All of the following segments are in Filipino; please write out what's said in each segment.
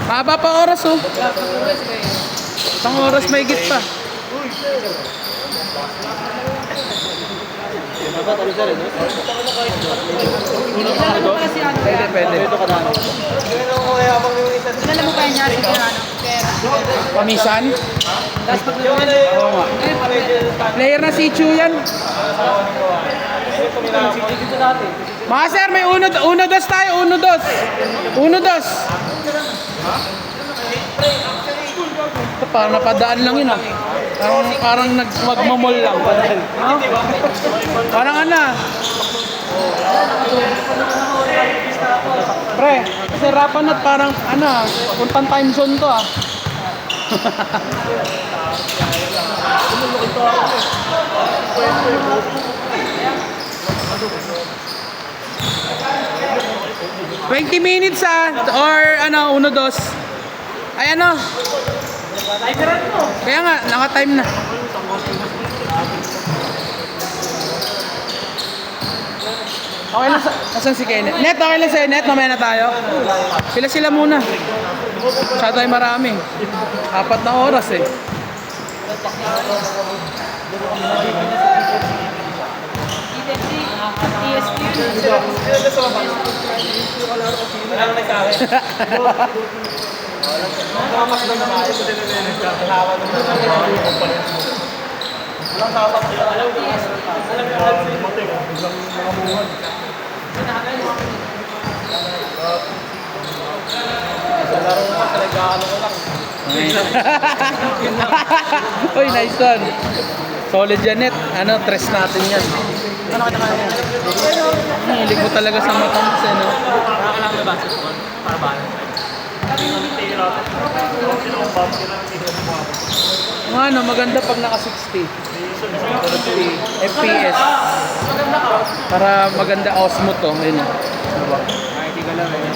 Haba pa oras oh. Isang oras may higit pa. Pwede, pwede. Alam mo kaya niya, Pamisan? Oo nga. Player na si Chu yan. Mga sir, may uno dos tayo, uno dos. Uno dos. Ito, parang napadaan lang yun ah. Parang magmamol lang. No? Parang ano ah. Pre, kasi rapan at parang ano ah, puntang time zone to ah. 20 minutes ah, or ano, uno dos. Ay ano? Kaya nga, naka-time na. Okay lang, nasan si Kenneth? Net, okay lang sa'yo, Net, mamaya na tayo. Sila muna. Masyado tayo marami. 4 na oras eh. Uy, nice one. Solid yan, Net. Ano, tres natin yan. Ano ka naman? Hilig mo talaga sa matang eh, no? Nakakalang na basketball para ba? Ano, maganda pag naka 60 FPS. Para maganda osmo to. Ayun. Ay, di ka lang eh.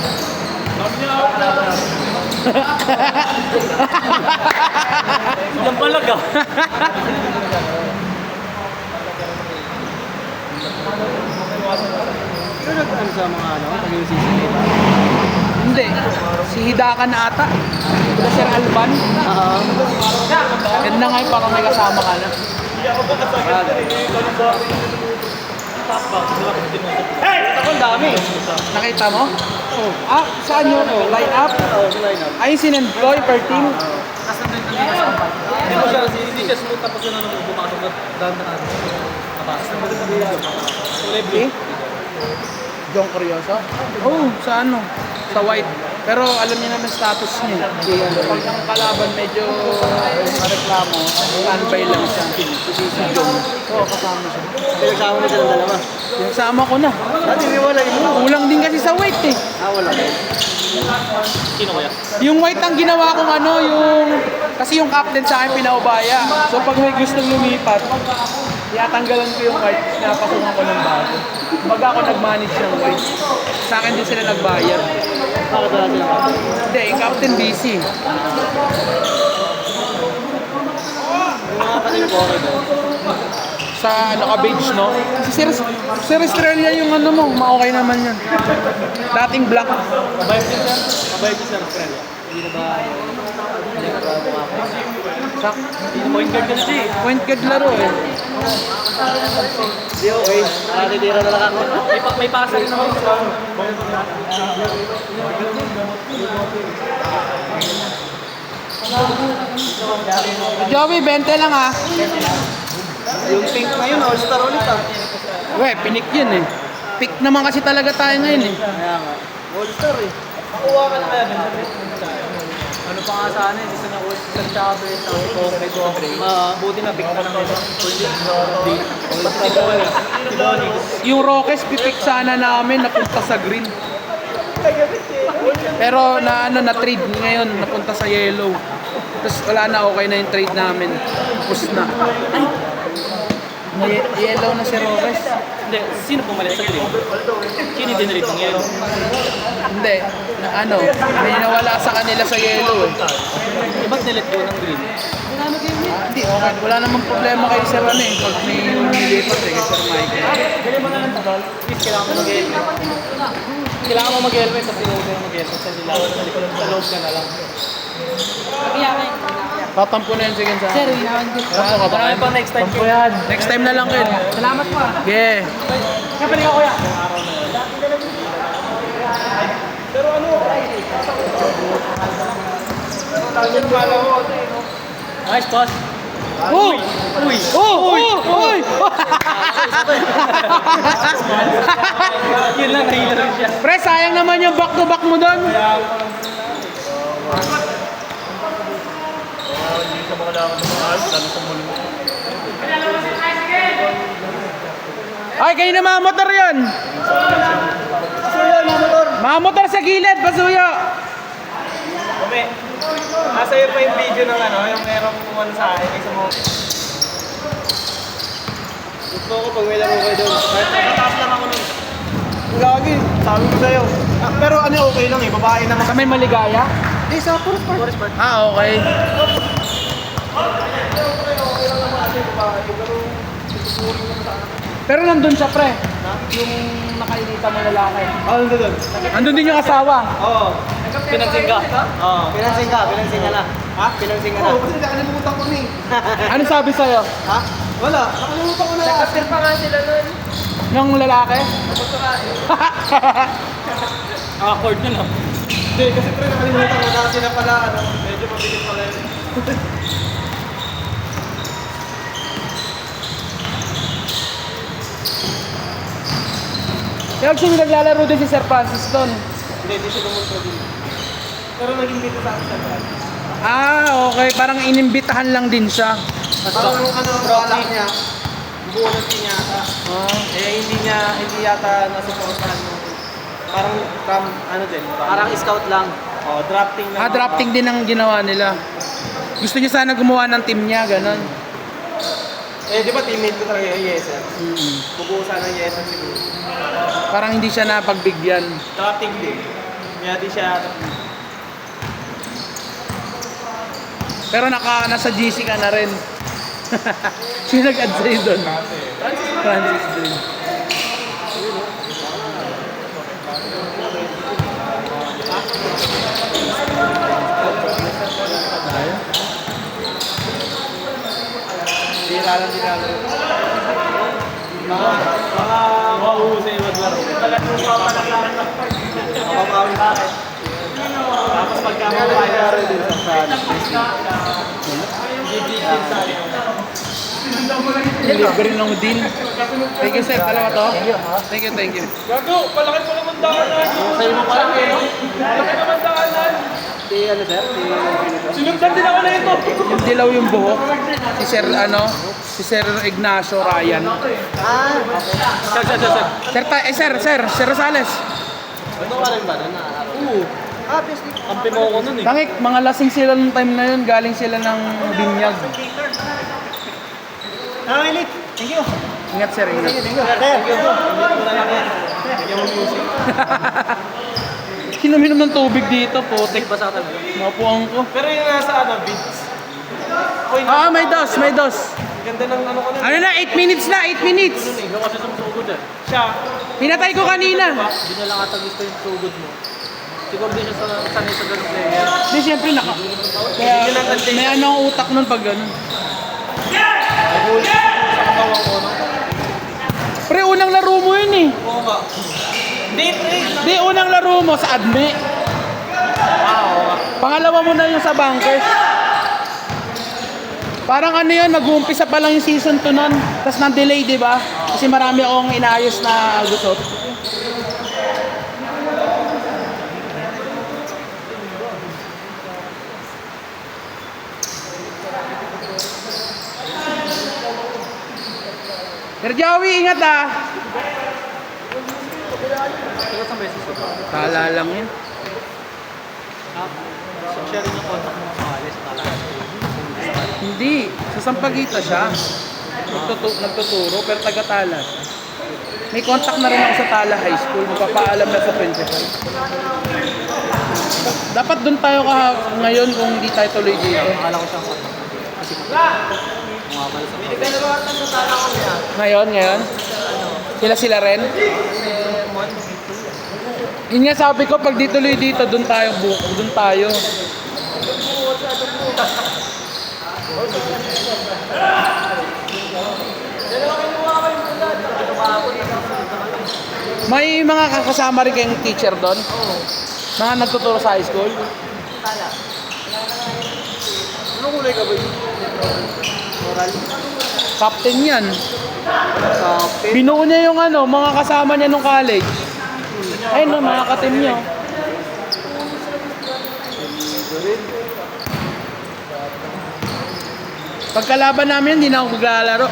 Yan palaga. Pero nag-ano sa mga ano, pag-yung CCTV? Hindi. Si Hidakan ata. Ito Sir Alban. Yan na nga yung parang may kasama ka na. Hey! Ako ang dami. Nakita mo? Oh. Ah, saan yun? Line up? Ay, sinemploy per team? Hindi siya smooth tapos yun ano, bumakasok na daan na ano. Okay. John Curioso? Oh, sa ano? Sa white. Pero alam niya naman status niya. Pag ang kalaban medyo mareklamo, standby lang siya. Si John. Oo, kasama siya. Pinagsama mo siya ng dalawa. Kasama ko na. Dati wala mo. Kulang din kasi sa white eh. Wala. Sino kaya? Yung white ang ginawa kong ano, kasi yung captain sa akin pinaubaya. So pag may gustong lumipat, tanggalan ko yung white, napasukan ko ng bago. Baga ako nag-manage ng white. Sa akin din sila nagbayad. Bakit wala sila? Hindi, yung captain busy. Mga kapatid ko okay ba? Sa beige, no? Si Estrella yung ano mo, ma-okay naman yan. Dating black. Kabayag din siya? Kabayag din siya ng friend. Hindi na ba? Hindi na ba bumakay? Sak. Point guard ka na siya eh. Point guard laro eh. Hindi okay. Nakatitira na lang ako. May pasa rin naman sa ano. Joey, 20 lang ah. Yung pink na yun, all-star ulit ah. Uwe, pinik yun eh. Pick naman kasi talaga tayo ngayon eh. Kaya nga. All-star eh. Makuha ka na kaya din. Ano pa nga sana eh, gusto niya all-star Chavez, tapos Cobre. Buti na pick pa ng ito. Yung Rockets, pipick sana namin, napunta sa green. Pero na trade ngayon, napunta sa yellow. Tapos wala na, okay na yung trade namin. Tapos na. Ay! Yellow na si Rockets. Hindi, sino pumalit sa green? Sino yung dinrate ng yellow? Hindi. Na, ano, may nawala sa kanila sa yellow eh. Ba't nilit ko ng green? Hindi, okay. Wala namang problema kay Sir ano eh. Pag may nilipat eh, kay Sir Michael. Please, kailangan mo mag-helmet. Kailangan mo mag-helmet sa sinuwi mo mag-helmet sa sila. Sa loob ka na lang. Tatampo na yun sige sa akin. Tampo ka ba? Marami pa next time. Tampo yan. Next time na lang Ken. Salamat po ah. Yeah. Kapali ka kuya. Nice pass. Oh! Uy! Oh! Oh! Uy! Yun lang, nahila rin siya. Pre, sayang naman yung back to back mo doon. Ay, kayo na mamotor yun. Suyo, motor. Mamotor sa gilid, pasuyo. Kumi. Nasa iyo pa yung video ng ano, yung merong kumano sa akin, isa mo. Gusto ko pag may laro kayo doon. Kahit nakataas lang ako nun. Gagi, sabi ko sa'yo. Ah, pero ano okay lang eh, babae naman. Sa may maligaya? Eh, sa Forest Park. Ah, okay. Pero nandun siya, pre. Yung nakainita mo lalaki. Ano doon? Nandun din yung asawa. Oo. Pinansing ka? Oo. Pinansing ka na. Ha? Pinansing ka na. Oo, kasi nakalimutan ko ni. Ano sabi sa'yo? Ha? Wala, nakalimutan ko na. Nakasir pa nga sila nun. Yung lalaki? Awkward yun ah. Hindi, kasi pre nakalimutan ko na sila pala, ano, medyo mabilis pala yun. Kaya actually naglalaro din si Sir Francis doon. Hindi siya lumunta din. Pero naging dito sa akin siya. Ah, okay. Parang inimbitahan lang din siya. Parang ano ang balak niya, buo ng team yata. Ah. Hindi yata nasuportahan ng parang ano din. Parang scout lang. Oh, drafting lang. Ah, drafting din ang ginawa nila. Gusto niya sana gumawa ng team niya, ganun. Eh, di ba teammate ko talaga yung Yesen? Mm-hmm. Bubuo sana yung Yesen siguro. Parang hindi siya napagbigyan. Drafting din. Kaya di siya Pero nasa GC ka na rin. Sino nag-add sa'yo doon? Francis din. Tayo? Tira lang. Mga uhusay maglaro. Talagang papalaklaran lang. Mapapawin bakit? Tapos pagka mapapawin din sa Libre ng din. Thank you, sir. Dalawa to? Thank you. Gago, palaki pa naman daanan. Sa'yo mo pala eh. Palaki naman daanan. Ano sir? Sinundan din ako na ito. Yung dilaw yung buhok. Si Sir Ignacio Ryan. Ah, okay. Sir Rosales. Ano ka rin ba? Oo. Ah, best. Kampi mo ako nun eh. Tangik, mga lasing sila nung time na yun. Galing sila ng binyag. Ah, Elit. Thank you. Ingat, sir. Ingat. Thank you. Thank you. Hindi na lang yan. Thank you mo music. Kinuminom ng tubig dito, putik. Basa talaga. Napuang ko. Pero yung nasa beats. Ah, may dos. Ganda ng ano ko na. Ano na, 8 minutes na, 8 minutes. Ikaw kasi sumusugod eh. Siya. Pinatay ko kanina. Hindi na lang ata gusto yung sugod mo. Siguro din siya sanay sa ganung player. Hindi, siyempre Kaya may ano ang utak nun pag ganun. Nag-hold sa katawan ko, no? Pre, unang laro mo yun eh. Oo nga. Hindi, pre. Di, unang laro mo sa adme. Oo. Pangalawa mo na yung sa bunkers. Parang ano yun, mag-uumpisa pa lang yung season 2 nun. Tapos na-delay, di ba? Kasi marami akong inaayos na gusot. Sir Joey, ingat ah! Ikaw sa beses ko. Tala lang yun. So, share rin yung contact mo sa alis sa talaga. Hindi, sa Sampaguita siya. Nagtuturo pero taga-Tala siya. May contact na rin ako sa Tala High School. Magpapaalam na sa principal. Dapat doon tayo ngayon kung hindi tayo tuloy dito. Akala ko siyang kasi kumabal sa Ngayon? Sila rin? Yun nga sabi ko, pag di tuloy dito, doon tayo doon tayo. May mga kasama rin kayong teacher doon? Mga nagtuturo sa high school? Anong kulay ka ba yun? Moral? Captain yan. Kapit? Binuo niya yung mga kasama niya nung college. Ayun no, mga katim niya. Pagkalaban namin, hindi na ako maglalaro.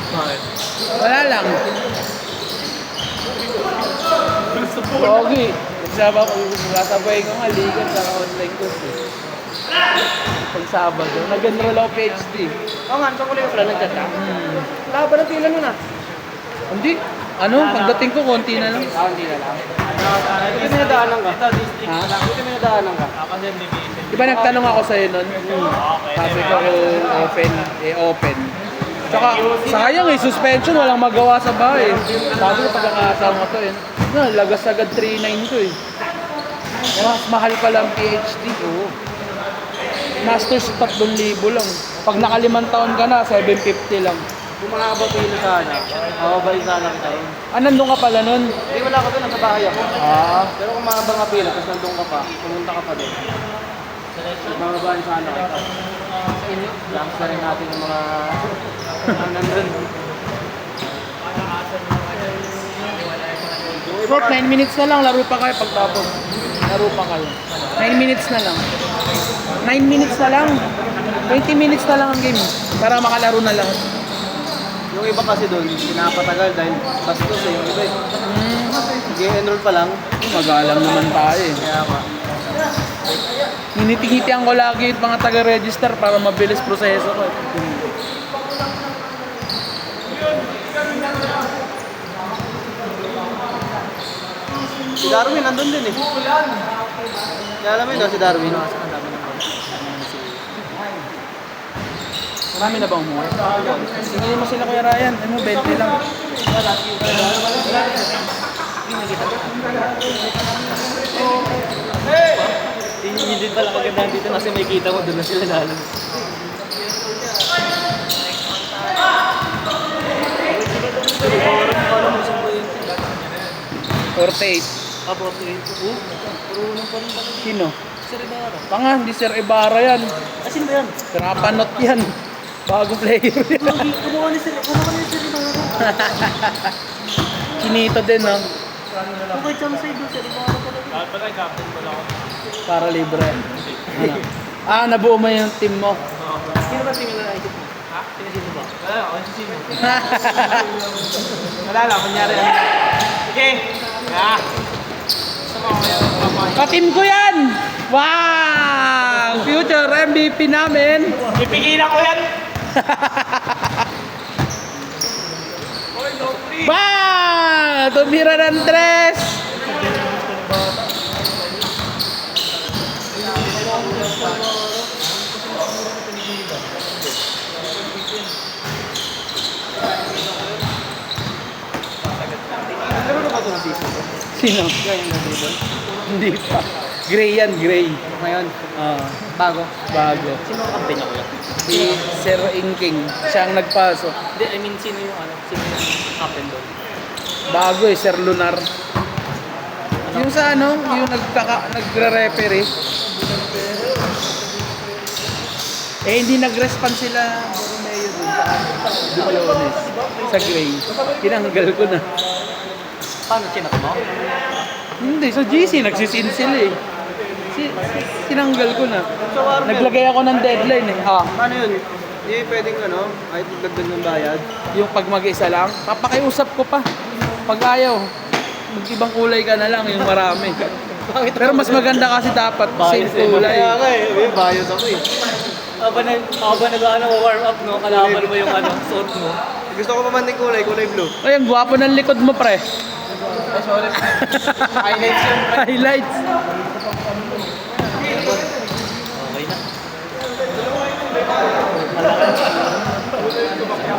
Bakit? Wala lang. Pogi. Kasabay ko nga, ligan sa online course eh. Pag Sabado, nag-enroll ako PhD. Oo nga, saan kulay ka pala nagchat ka? Laban ng pila nun ah. Hindi. Pagdating ko, konti na lang. Hindi na lang. Buti may nadaanan ka. Ha? Buti may nadaanan ka. Di ba nagtanong ako sa'yo nun? Sabi ko, open. Tsaka, sayang suspension, walang magawa sa bahay. Sabi ko, pagkakasama ko lagas agad 3.9 ko eh. Mas mahal pa lang PhD ko. Masters 3,000 lang. Pag nakalimang taon ka na, 750 lang. Kung mahaba pila sana, mababalik sana kita yun. Nandun ka pala nun? Hindi, wala ka doon, nasa bahay ako. Pero kung mahaba nga pila, tapos nandun ka pa, pumunta ka pa doon. Mababahin sana kita. Sa inyo, langs na rin natin yung mga nandun. Short, 9 minutes na lang, laro pa kayo pagtapos. Laro pa kayo. 9 minutes na lang. 9 minutes na lang. 20 minutes na lang ang game. Para makalaro na lahat. Yung iba kasi doon, pinapatagal dahil bastos yung iba eh. Nag-enroll pa lang. Magalang naman tayo eh. Kaya pa. Hiniti-hitian ko lagi yung mga taga-register para mabilis proseso ko. Si Darwin nandun din eh. Kaya alam mo yun, si Darwin. Marami na ba umuwi? Tingnan mo sila Kuya Ryan. Ano, 20 lang. Hindi din pala kagandahan dito kasi may kita mo doon na sila lalo. Forte. About 8. Marunong pa rin ba? Sino? Sir Ibarra. Panga, hindi Sir Ibarra yan. Sino ba yan? Trapanot yan. Bagong player yan. Kumuha ni Sir Ibarra. Kinito din, no? Kung kay Chang Saido, Sir Ibarra talaga. Dapat captain ko lang ako. Para libre. Nabuo mo yung team mo. Sino ba team na naisip mo? Ha? Sino ba? Wala, ako si Sino. Wala lang, kunyari. Okay. Yeah. Ka-team ko yan! Wow! Future MVP namin! Ipigilan ko yan! Wow! Tumira ng Andres! Ano ba ito ng season? Sino? Yan yung nag-dribble. Hindi pa. Gray yan, gray. Ngayon, Ah, bago. bago. Sino ang kampanya ko yan? Si Sir Inking. Siya ang nagpasok. Hindi, I mean, sino yung sino yung captain doon? Bago Sir Lunar. Yung sa yung nagre-referee. Hindi nag-respond sila Borromeo dun sa Dupalones. Sa Gray. Tinanggal ko na. Paano, chinat mo? Hindi, sa GC nagsisin sila eh. Tinanggal ko na. So, Naglagay ako ng deadline eh. Paano yun? Hindi pwedeng kahit magdagdag ng bayad. Yung pag mag-isa lang, papakiusap ko pa. Pag ayaw, mag-ibang kulay ka na lang, yung marami. Pero mas maganda kasi dapat same kulay. Kaya nga eh, may bayad ako eh. Habang nag-warm up, no, kalaban mo yung suot mo. Gusto ko pa man din kulay blue. Ay, ang gwapo ng likod mo, pre. Ay, sorry. Highlights yun. Highlights. Okay na.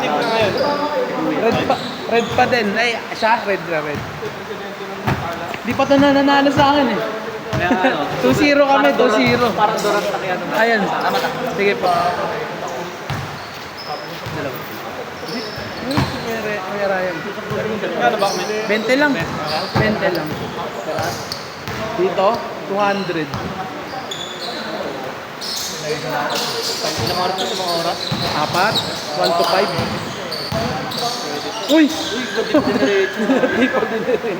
Tip na ngayon. Red pa din. Ay, siya, red na red. Di pa ito nananalo sa akin eh. 2-0 kami, 2-0. Parang Dorat na kaya naman. Ayan. Sige po. Kuya Ryan. Ano ba kami? 20 lang. 20 lang. Dito, 200. Ilang oras na sa mga oras? 4, 1 to 5. Uy! Di pa din.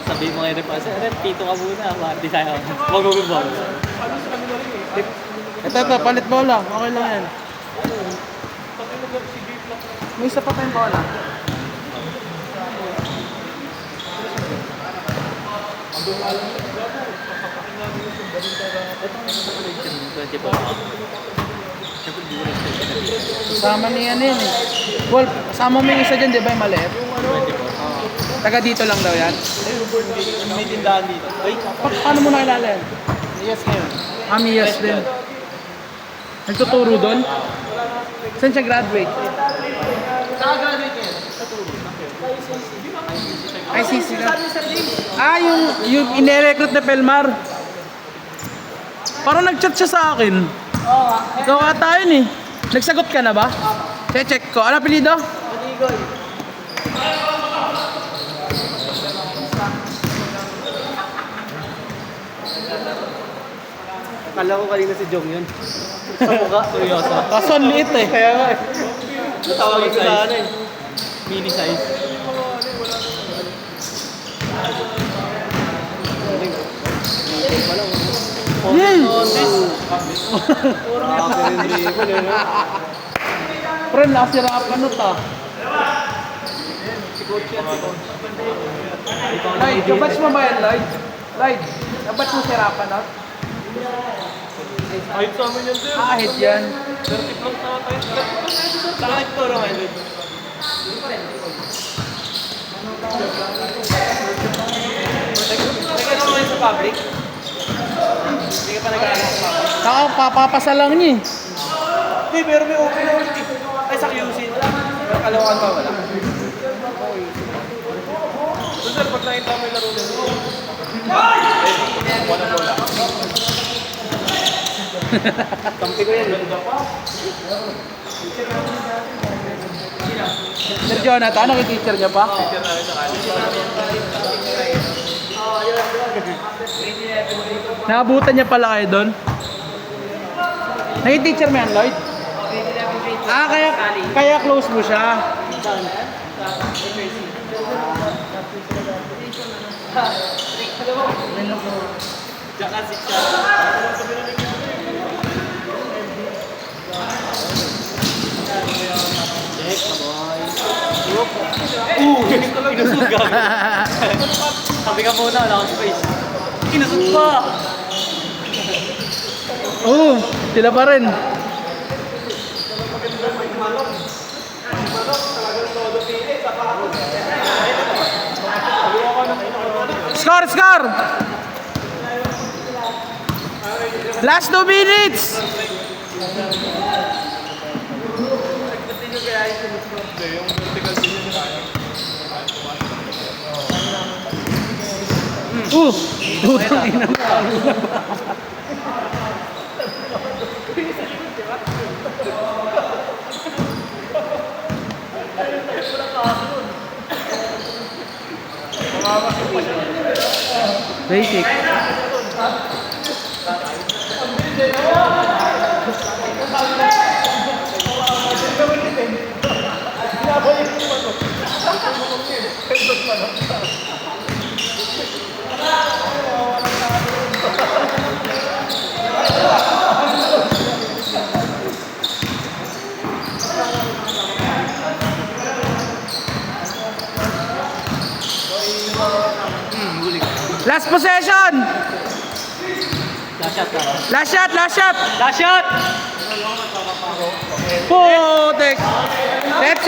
Sabihin mo ngayon pa, tito ka muna, hindi tayo. Magugubog. Ito, palit bola. Okay lang yan. May isa pa tayong bola. Kasama niya yan eh. Wolf, kasama mo yung isa dyan, di ba yung maliit? Taga dito lang daw yan. May tindahan dito. Paano mo nakilala yan? Yes ngayon. Yes din. Nagtuturo doon? Saan siya graduate? Nakagraduate niya. Ay, sisi ka. Ah, yung ine-recruit na Pelmar. Parang nag-chat siya sa akin. Ikaw ata yun eh. Nagsagot ka na ba? Check ko. Ano apelido? Madigoy. Akala ko kanina si Jong yun. Sa mukha, seryoso. Kaso ang liit eh. Kaya nga eh. Natawagin ko sana eh. Mini size. Hmm. Pre, nasirapan na ta. Lloyd, kabatch mo ba yan, Lloyd? Lloyd, kabatch mo sirapan na? Kahit sa amin yan, sir. Kahit yan. 30 plus na tayo. Saan nagturo ngayon? Nagkano mo sa public? Hindi ka pa nag-aaral sa public? Saka papapasa lang niya eh. Hindi, pero may open na ulit eh. Ay, sa QC. Pero kalawakan pa wala. So sir, pag nakita mo yung laro nyo, walang bola. Kampi ko yan. Sir Jonathan, nakiteacher niya pa? Naabutan niya pala kayo doon? Nakiteacher mo yan, Lloyd? Ah, kaya close mo siya. Diyan si siya. Inusog ka. Sabi ka muna, wala akong space. Inusog pa! Oo, sila pa rin. Score, score! Last 2 minutes! Putang ina mo. Basic. Last possession! Last shot ka. Last shot, last shot! Last shot! Putek! Set,